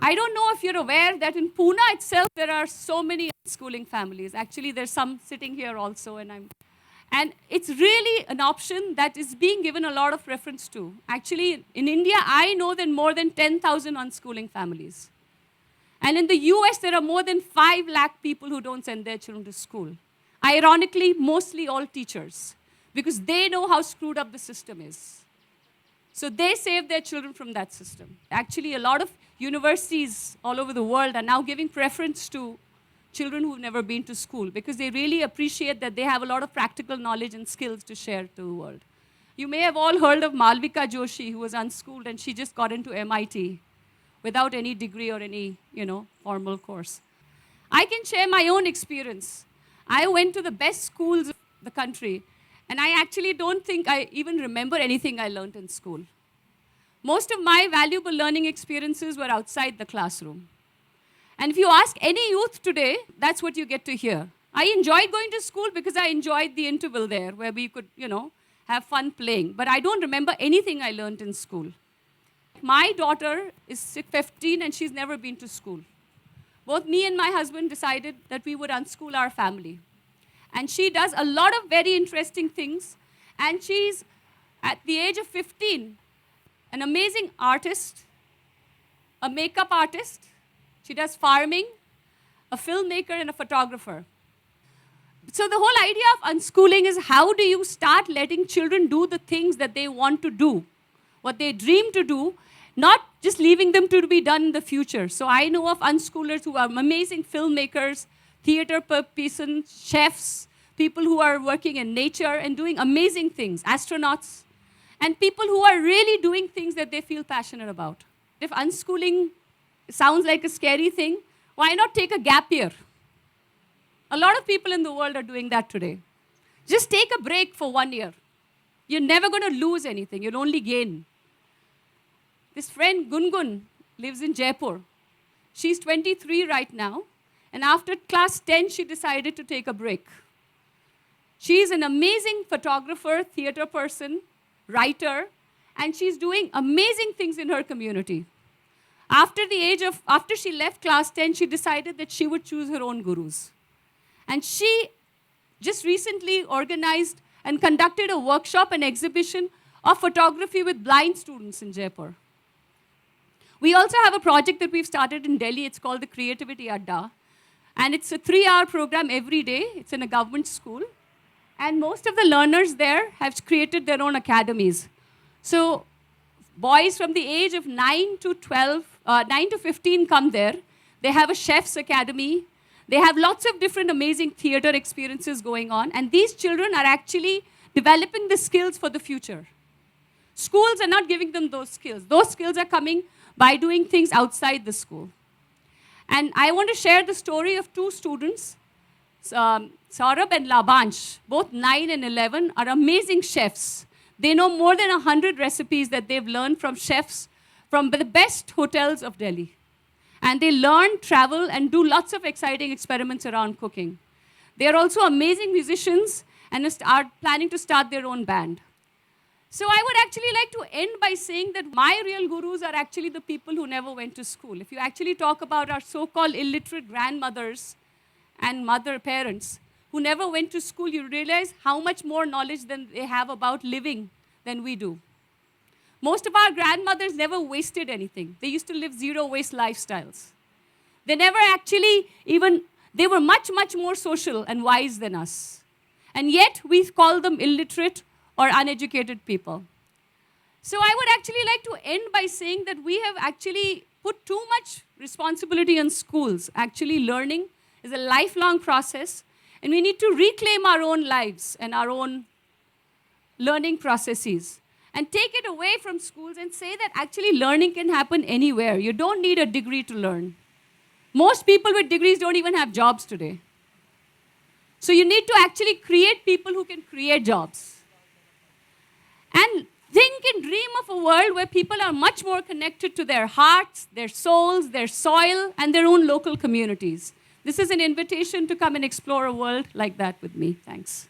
I don't know if you're aware that in Pune itself, there are so many unschooling families. Actually, there's some sitting here also, and it's really an option that is being given a lot of reference to. Actually, in India, I know that more than 10,000 unschooling families. And in the US, there are more than 5 lakh people who don't send their children to school. Ironically, mostly all teachers, because they know how screwed up the system is. So they save their children from that system. Actually, a lot of universities all over the world are now giving preference to children who've never been to school because they really appreciate that they have a lot of practical knowledge and skills to share to the world. You may have all heard of Malvika Joshi, who was unschooled, and she just got into MIT without any degree or any, formal course. I can share my own experience. I went to the best schools of the country, and I actually don't think I even remember anything I learned in school. Most of my valuable learning experiences were outside the classroom. And if you ask any youth today, that's what you get to hear. I enjoyed going to school because I enjoyed the interval there where we could, have fun playing. But I don't remember anything I learned in school. My daughter is 15 and she's never been to school. Both me and my husband decided that we would unschool our family. And she does a lot of very interesting things. And she's, at the age of 15, an amazing artist, a makeup artist. She does farming, a filmmaker, and a photographer. So the whole idea of unschooling is how do you start letting children do the things that they want to do, what they dream to do, not just leaving them to be done in the future. So I know of unschoolers who are amazing filmmakers, theater persons, chefs, people who are working in nature and doing amazing things, astronauts, and people who are really doing things that they feel passionate about. If unschooling sounds like a scary thing, why not take a gap year? A lot of people in the world are doing that today. Just take a break for 1 year. You're never going to lose anything. You'll only gain. This friend, Gungun, lives in Jaipur. She's 23 right now. And after class 10, she decided to take a break. She's an amazing photographer, theater person, writer, and she's doing amazing things in her community. After she left class 10, she decided that she would choose her own gurus. And she just recently organized and conducted a workshop and exhibition of photography with blind students in Jaipur. We also have a project that we've started in Delhi. It's called the Creativity Adda. And it's a 3-hour program every day. It's in a government school. And most of the learners there have created their own academies. So boys from the age of 9 to 15 come there. They have a chef's academy. They have lots of different amazing theater experiences going on. And these children are actually developing the skills for the future. Schools are not giving them those skills. Those skills are coming by doing things outside the school. And I want to share the story of 2 students, Saurabh and Labansh, both 9 and 11, are amazing chefs. They know more than 100 recipes that they've learned from chefs from the best hotels of Delhi. And they learn, travel, and do lots of exciting experiments around cooking. They are also amazing musicians and are planning to start their own band. So I would actually like to end by saying that my real gurus are actually the people who never went to school. If you actually talk about our so-called illiterate grandmothers and parents who never went to school, you realize how much more knowledge than they have about living than we do. Most of our grandmothers never wasted anything. They used to live zero-waste lifestyles. They never actually they were much, much more social and wise than us. And yet, we call them illiterate or uneducated people. So I would actually like to end by saying that we have actually put too much responsibility on schools. Actually, learning is a lifelong process, and we need to reclaim our own lives and our own learning processes and take it away from schools and say that actually learning can happen anywhere. You don't need a degree to learn. Most people with degrees don't even have jobs today. So you need to actually create people who can create jobs. And think and dream of a world where people are much more connected to their hearts, their souls, their soil, and their own local communities. This is an invitation to come and explore a world like that with me. Thanks.